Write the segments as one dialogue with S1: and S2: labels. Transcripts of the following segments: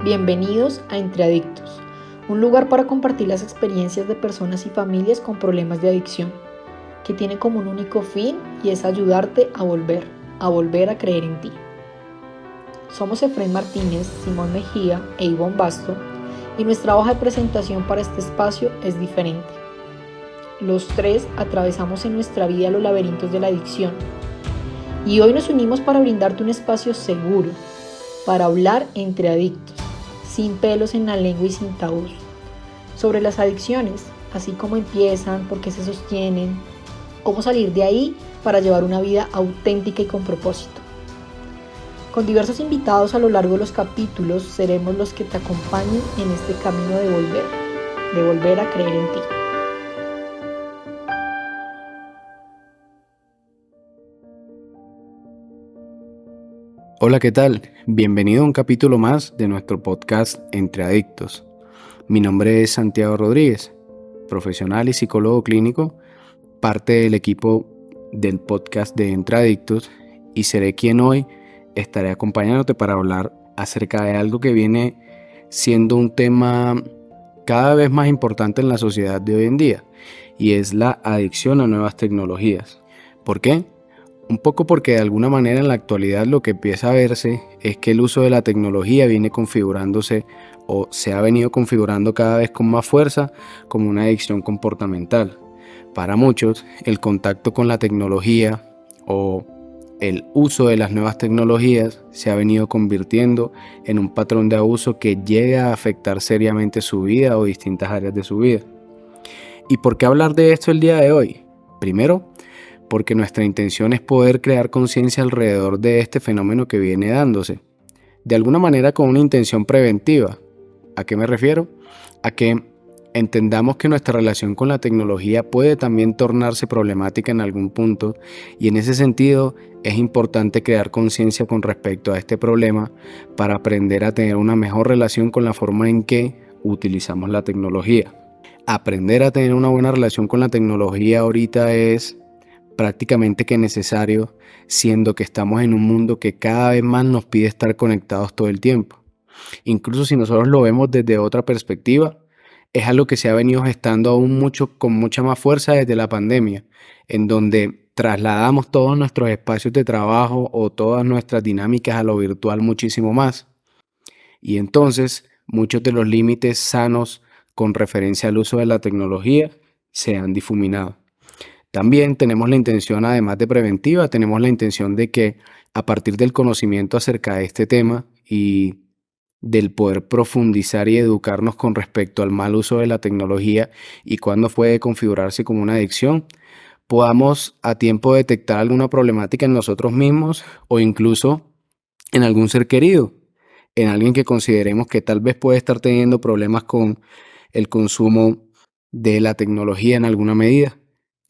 S1: Bienvenidos a Entre Adictos, un lugar para compartir las experiencias de personas y familias con problemas de adicción, que tiene como un único fin y es ayudarte a volver a creer en ti. Somos Efraín Martínez, Simón Mejía e Ivonne Basto, y nuestra hoja de presentación para este espacio es diferente. Los tres atravesamos en nuestra vida los laberintos de la adicción, y hoy nos unimos para brindarte un espacio seguro, para hablar entre adictos, sin pelos en la lengua y sin tabús, sobre las adicciones, así como empiezan, por qué se sostienen, cómo salir de ahí para llevar una vida auténtica y con propósito. Con diversos invitados a lo largo de los capítulos, seremos los que te acompañen en este camino de volver a creer en ti.
S2: Hola, ¿qué tal? Bienvenido a un capítulo más de nuestro podcast Entre Adictos. Mi nombre es Santiago Rodríguez, profesional y psicólogo clínico, parte del equipo del podcast de Entre Adictos, y seré quien hoy estaré acompañándote para hablar acerca de algo que viene siendo un tema cada vez más importante en la sociedad de hoy en día, y es la adicción a nuevas tecnologías. ¿Por qué? Un poco porque de alguna manera en la actualidad lo que empieza a verse es que el uso de la tecnología viene configurándose o se ha venido configurando cada vez con más fuerza como una adicción comportamental. Para muchos, el contacto con la tecnología o el uso de las nuevas tecnologías se ha venido convirtiendo en un patrón de abuso que llega a afectar seriamente su vida o distintas áreas de su vida. ¿Y por qué hablar de esto el día de hoy? Primero, porque nuestra intención es poder crear conciencia alrededor de este fenómeno que viene dándose, de alguna manera con una intención preventiva. ¿A qué me refiero? A que entendamos que nuestra relación con la tecnología puede también tornarse problemática en algún punto, y en ese sentido es importante crear conciencia con respecto a este problema para aprender a tener una mejor relación con la forma en que utilizamos la tecnología. Aprender a tener una buena relación con la tecnología ahorita es prácticamente que necesario, siendo que estamos en un mundo que cada vez más nos pide estar conectados todo el tiempo. Incluso si nosotros lo vemos desde otra perspectiva, es algo que se ha venido gestando con mucha más fuerza desde la pandemia, en donde trasladamos todos nuestros espacios de trabajo o todas nuestras dinámicas a lo virtual muchísimo más. Y entonces muchos de los límites sanos con referencia al uso de la tecnología se han difuminado. También tenemos la intención, además de preventiva, tenemos la intención de que a partir del conocimiento acerca de este tema y del poder profundizar y educarnos con respecto al mal uso de la tecnología y cuándo puede configurarse como una adicción, podamos a tiempo detectar alguna problemática en nosotros mismos o incluso en algún ser querido, en alguien que consideremos que tal vez puede estar teniendo problemas con el consumo de la tecnología en alguna medida.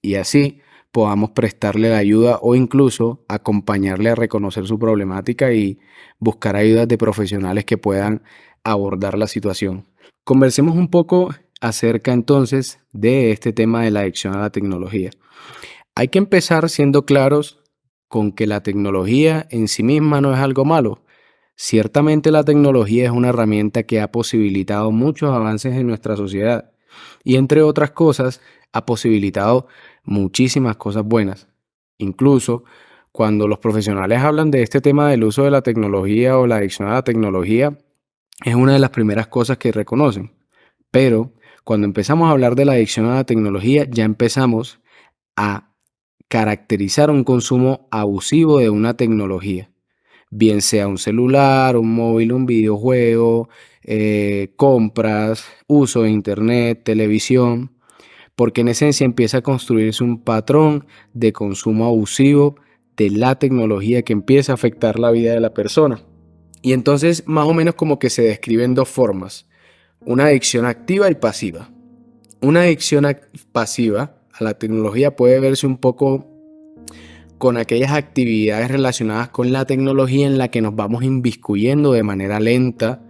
S2: Y así podamos prestarle la ayuda o incluso acompañarle a reconocer su problemática y buscar ayudas de profesionales que puedan abordar la situación. Conversemos un poco acerca entonces de este tema de la adicción a la tecnología. Hay que empezar siendo claros con que la tecnología en sí misma no es algo malo. Ciertamente la tecnología es una herramienta que ha posibilitado muchos avances en nuestra sociedad y, entre otras cosas, ha posibilitado muchísimas cosas buenas. Incluso cuando los profesionales hablan de este tema del uso de la tecnología o la adicción a la tecnología, es una de las primeras cosas que reconocen. Pero cuando empezamos a hablar de la adicción a la tecnología, ya empezamos a caracterizar un consumo abusivo de una tecnología, bien sea un celular, un móvil, un videojuego, compras, uso de internet, televisión, porque en esencia empieza a construirse un patrón de consumo abusivo de la tecnología que empieza a afectar la vida de la persona. Y entonces más o menos como que se describen dos formas: una adicción activa y pasiva. Una adicción pasiva a la tecnología puede verse un poco con aquellas actividades relacionadas con la tecnología en la que nos vamos inmiscuyendo de manera lenta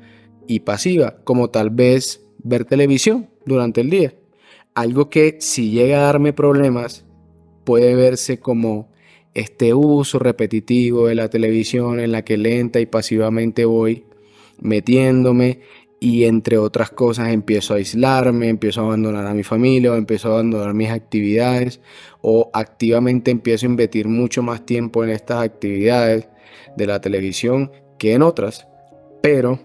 S2: y pasiva, como tal vez ver televisión durante el día. Algo que, si llega a darme problemas, puede verse como este uso repetitivo de la televisión en la que lenta y pasivamente voy metiéndome y entre otras cosas empiezo a aislarme, empiezo a abandonar a mi familia o empiezo a abandonar mis actividades o activamente empiezo a invertir mucho más tiempo en estas actividades de la televisión que en otras. Pero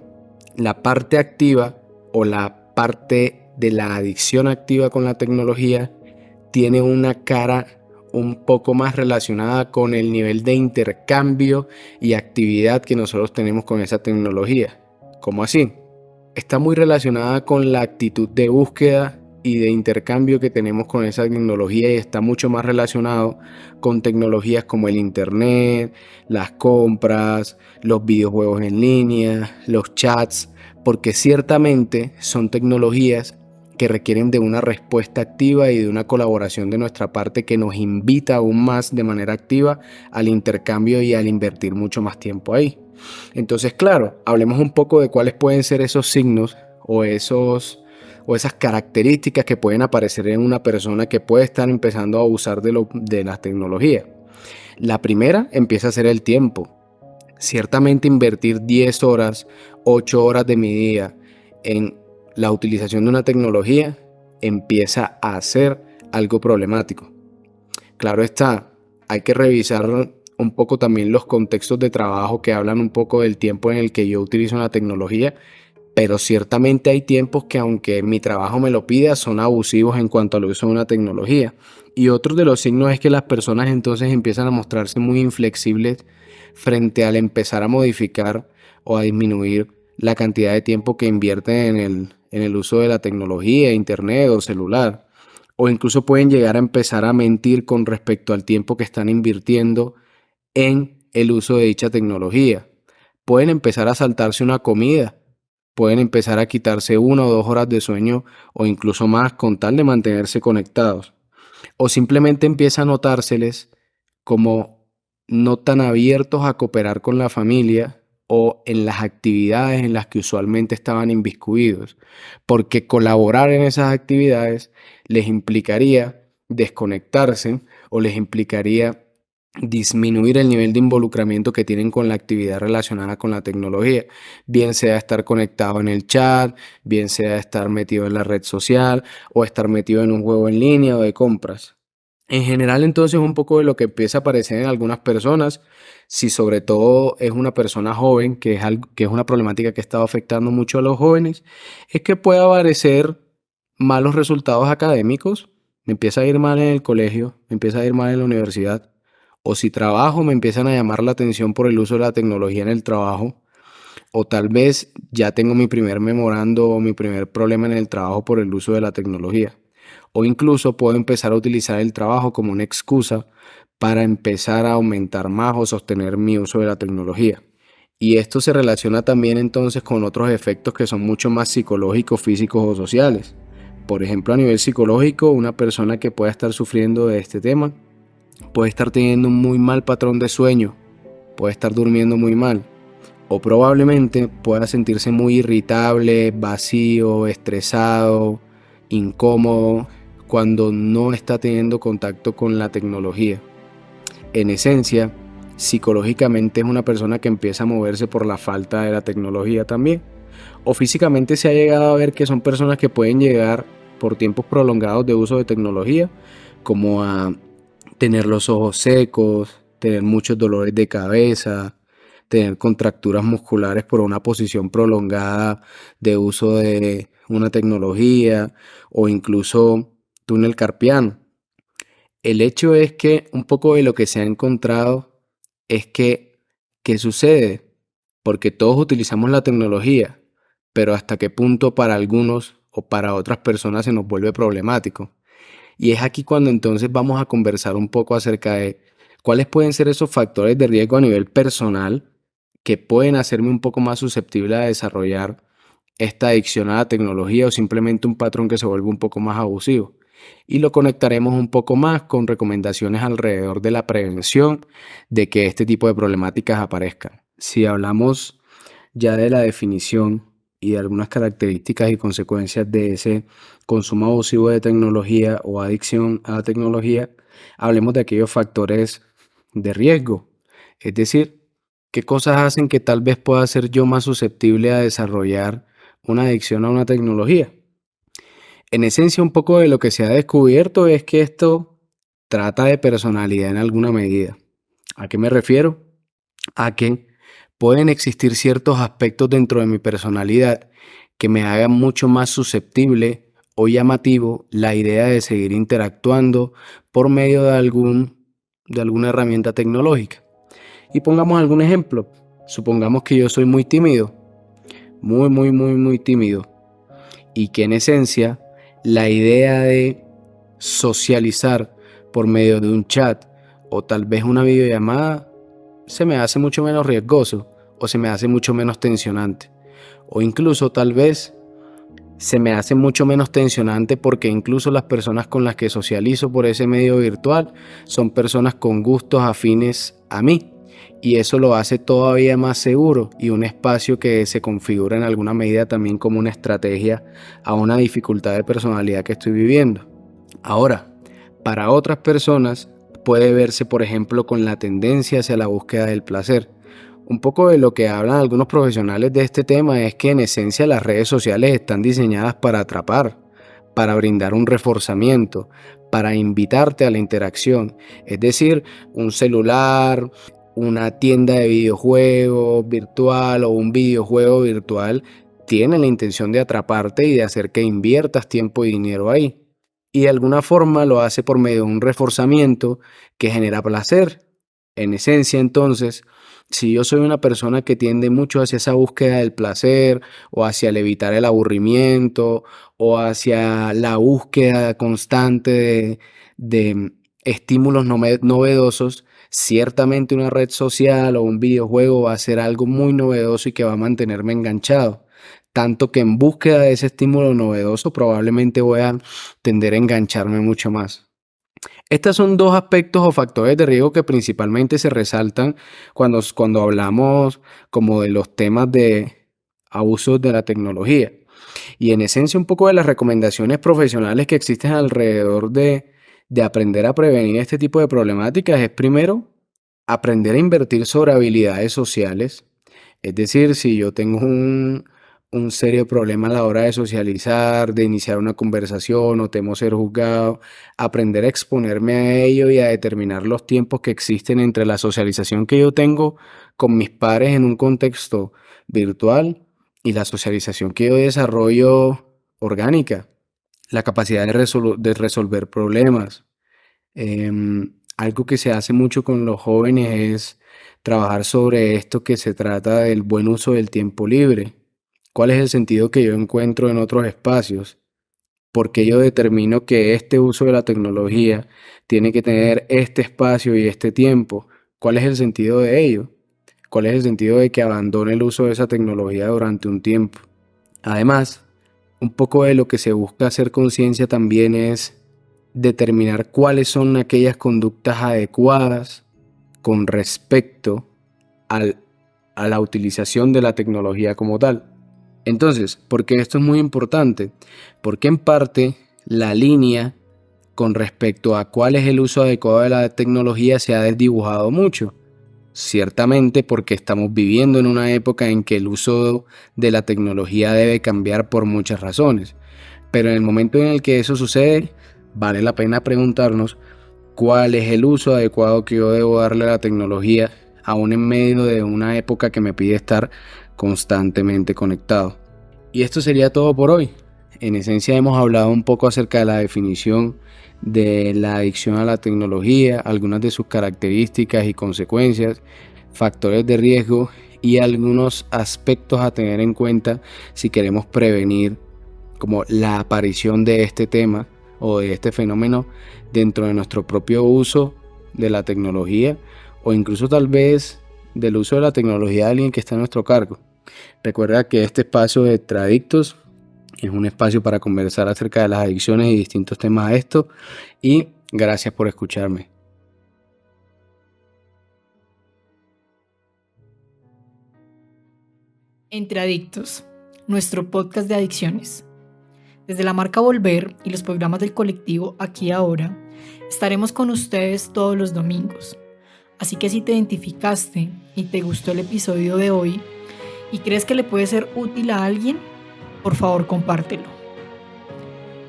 S2: la parte activa o la parte de la adicción activa con la tecnología tiene una cara un poco más relacionada con el nivel de intercambio y actividad que nosotros tenemos con esa tecnología. ¿Cómo así? Está muy relacionada con la actitud de búsqueda y de intercambio que tenemos con esa tecnología y está mucho más relacionado con tecnologías como el internet, las compras, los videojuegos en línea, los chats, porque ciertamente son tecnologías que requieren de una respuesta activa y de una colaboración de nuestra parte que nos invita aún más de manera activa al intercambio y al invertir mucho más tiempo ahí. Entonces, claro, hablemos un poco de cuáles pueden ser esos signos o esas características que pueden aparecer en una persona que puede estar empezando a abusar de la tecnología. La primera empieza a ser el tiempo. Ciertamente invertir 10 horas, 8 horas de mi día en la utilización de una tecnología empieza a ser algo problemático. Claro está, hay que revisar un poco también los contextos de trabajo que hablan un poco del tiempo en el que yo utilizo una tecnología, pero ciertamente hay tiempos que aunque mi trabajo me lo pida, son abusivos en cuanto al uso de una tecnología. Y otro de los signos es que las personas entonces empiezan a mostrarse muy inflexibles frente al empezar a modificar o a disminuir la cantidad de tiempo que invierten en el uso de la tecnología, internet o celular. O incluso pueden llegar a empezar a mentir con respecto al tiempo que están invirtiendo en el uso de dicha tecnología. Pueden empezar a saltarse una comida, pueden empezar a quitarse 1 o 2 horas de sueño o incluso más con tal de mantenerse conectados. O simplemente empieza a notárseles como no tan abiertos a cooperar con la familia o en las actividades en las que usualmente estaban inmiscuidos, porque colaborar en esas actividades les implicaría desconectarse o les implicaría disminuir el nivel de involucramiento que tienen con la actividad relacionada con la tecnología, bien sea estar conectado en el chat, bien sea estar metido en la red social o estar metido en un juego en línea o de compras. En general, entonces, un poco de lo que empieza a aparecer en algunas personas, si sobre todo es una persona joven, que es una problemática que ha estado afectando mucho a los jóvenes, es que puede aparecer malos resultados académicos, me empieza a ir mal en el colegio, me empieza a ir mal en la universidad, o si trabajo me empiezan a llamar la atención por el uso de la tecnología en el trabajo, o tal vez ya tengo mi primer memorando o mi primer problema en el trabajo por el uso de la tecnología. O incluso puedo empezar a utilizar el trabajo como una excusa para empezar a aumentar más o sostener mi uso de la tecnología. Y esto se relaciona también entonces con otros efectos que son mucho más psicológicos, físicos o sociales. Por ejemplo, a nivel psicológico, una persona que pueda estar sufriendo de este tema puede estar teniendo un muy mal patrón de sueño, puede estar durmiendo muy mal o probablemente pueda sentirse muy irritable, vacío, estresado, incómodo cuando no está teniendo contacto con la tecnología. En esencia, psicológicamente es una persona que empieza a moverse por la falta de la tecnología también. O físicamente se ha llegado a ver que son personas que pueden llegar por tiempos prolongados de uso de tecnología, como a tener los ojos secos, tener muchos dolores de cabeza, tener contracturas musculares por una posición prolongada de uso de una tecnología o incluso túnel carpiano. El hecho es que un poco de lo que se ha encontrado es que, ¿qué sucede? Porque todos utilizamos la tecnología, pero hasta qué punto para algunos o para otras personas se nos vuelve problemático. Y es aquí cuando entonces vamos a conversar un poco acerca de cuáles pueden ser esos factores de riesgo a nivel personal que pueden hacerme un poco más susceptible a desarrollar esta adicción a la tecnología o simplemente un patrón que se vuelve un poco más abusivo. Y lo conectaremos un poco más con recomendaciones alrededor de la prevención de que este tipo de problemáticas aparezcan. Si hablamos ya de la definición y de algunas características y consecuencias de ese consumo abusivo de tecnología o adicción a la tecnología, hablemos de aquellos factores de riesgo, es decir, ¿Qué cosas hacen que tal vez pueda ser yo más susceptible a desarrollar una adicción a una tecnología? En esencia, un poco de lo que se ha descubierto es que esto trata de personalidad en alguna medida. ¿A qué me refiero? A que pueden existir ciertos aspectos dentro de mi personalidad que me hagan mucho más susceptible o llamativo la idea de seguir interactuando por medio de alguna herramienta tecnológica. Y pongamos algún ejemplo. Supongamos que yo soy muy tímido, muy tímido, y que en esencia la idea de socializar por medio de un chat o tal vez una videollamada se me hace mucho menos riesgoso o se me hace mucho menos tensionante. O incluso tal vez se me hace mucho menos tensionante porque incluso las personas con las que socializo por ese medio virtual son personas con gustos afines a mí. Y eso lo hace todavía más seguro y un espacio que se configura en alguna medida también como una estrategia a una dificultad de personalidad que estoy viviendo. Ahora, para otras personas puede verse, por ejemplo, con la tendencia hacia la búsqueda del placer. Un poco de lo que hablan algunos profesionales de este tema es que en esencia las redes sociales están diseñadas para atrapar, para brindar un reforzamiento, para invitarte a la interacción. Es decir, un celular, una tienda de videojuegos virtual o un videojuego virtual tiene la intención de atraparte y de hacer que inviertas tiempo y dinero ahí. Y de alguna forma lo hace por medio de un reforzamiento que genera placer. En esencia, entonces, si yo soy una persona que tiende mucho hacia esa búsqueda del placer o hacia el evitar el aburrimiento o hacia la búsqueda constante de estímulos novedosos, ciertamente una red social o un videojuego va a ser algo muy novedoso y que va a mantenerme enganchado. Tanto que en búsqueda de ese estímulo novedoso probablemente voy a tender a engancharme mucho más. Estos son dos aspectos o factores de riesgo que principalmente se resaltan cuando hablamos como de los temas de abusos de la tecnología. Y en esencia un poco de las recomendaciones profesionales que existen alrededor de aprender a prevenir este tipo de problemáticas es primero aprender a invertir sobre habilidades sociales. Es decir, si yo tengo un serio problema a la hora de socializar, de iniciar una conversación o temo ser juzgado, aprender a exponerme a ello y a determinar los tiempos que existen entre la socialización que yo tengo con mis pares en un contexto virtual y la socialización que yo desarrollo orgánica, la capacidad de resolver problemas. Algo que se hace mucho con los jóvenes es trabajar sobre esto que se trata del buen uso del tiempo libre. ¿Cuál es el sentido que yo encuentro en otros espacios? Porque yo determino que este uso de la tecnología tiene que tener este espacio y este tiempo. ¿Cuál es el sentido de ello? ¿Cuál es el sentido de que abandone el uso de esa tecnología durante un tiempo? Además, un poco de lo que se busca hacer conciencia también es determinar cuáles son aquellas conductas adecuadas con respecto al- a la utilización de la tecnología como tal. Entonces, ¿por qué esto es muy importante? Porque en parte la línea con respecto a cuál es el uso adecuado de la tecnología se ha desdibujado mucho. Ciertamente porque estamos viviendo en una época en que el uso de la tecnología debe cambiar por muchas razones. Pero en el momento en el que eso sucede, vale la pena preguntarnos cuál es el uso adecuado que yo debo darle a la tecnología, aún en medio de una época que me pide estar constantemente conectado. Y esto sería todo por hoy. En esencia hemos hablado un poco acerca de la definición de la adicción a la tecnología, algunas de sus características y consecuencias, factores de riesgo y algunos aspectos a tener en cuenta si queremos prevenir como la aparición de este tema o de este fenómeno dentro de nuestro propio uso de la tecnología o incluso tal vez del uso de la tecnología de alguien que está a nuestro cargo. Recuerda que este espacio de Tradictos es un espacio para conversar acerca de las adicciones y distintos temas a esto y gracias por escucharme.
S1: Entre Adictos, nuestro podcast de adicciones. Desde la marca Volver y los programas del colectivo Aquí Ahora, estaremos con ustedes todos los domingos, Así que si te identificaste y te gustó el episodio de hoy y crees que le puede ser útil a alguien, por favor compártelo.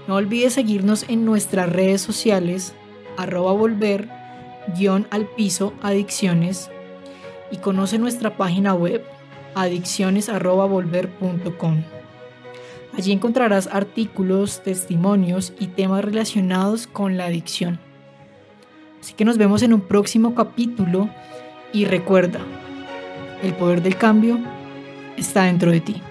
S1: No olvides seguirnos en nuestras redes sociales @volver_adicciones y conoce nuestra página web adicciones@volver.com. Allí encontrarás artículos, testimonios y temas relacionados con la adicción. Así que nos vemos en un próximo capítulo y recuerda, el poder del cambio está dentro de ti.